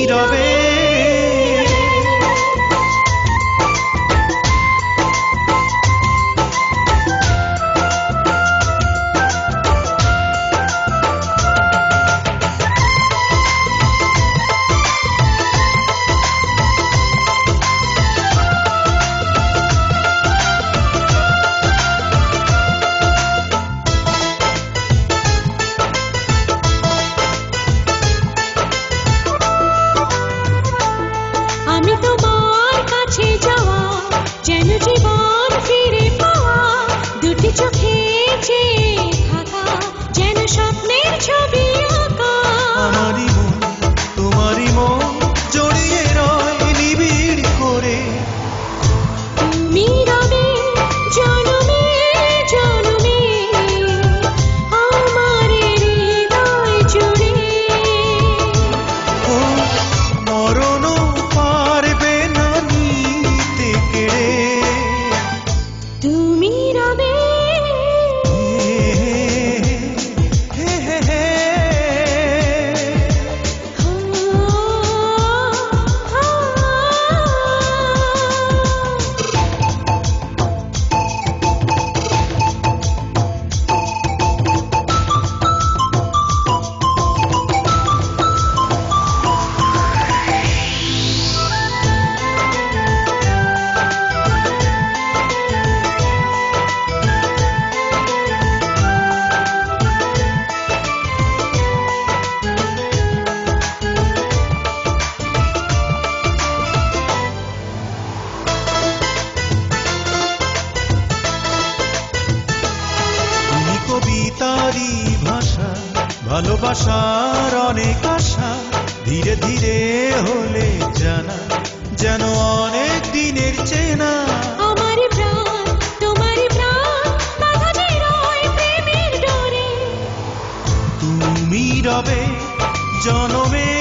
রবে। আমি তোমার কাছে যাওয়া যেন জীবন ফিরে পাওয়া, দুটি চোখে চেয়ে থাকা যেন স্বপ্নের ছবি আঁকা। আমারই মন তোমারই মন জড়িয়ে রয় নিবিড় করে। তুমি রবে জনমে জনমে আমার হৃদয় জুড়ে। ও মরণও পারবে না নিতে কেড়ে। তুমি রবে হে হে হে। তুমি কবিতারই ভাষা, ভালোবাসার অনেক আশা, ধীরে ধীরে হলে জানা যেন অনেক দিনের চেনা। আমার প্রাণ তোমার প্রাণ বাঁধা যে রয় প্রেমের ডোরে। তুমি রবে জনমে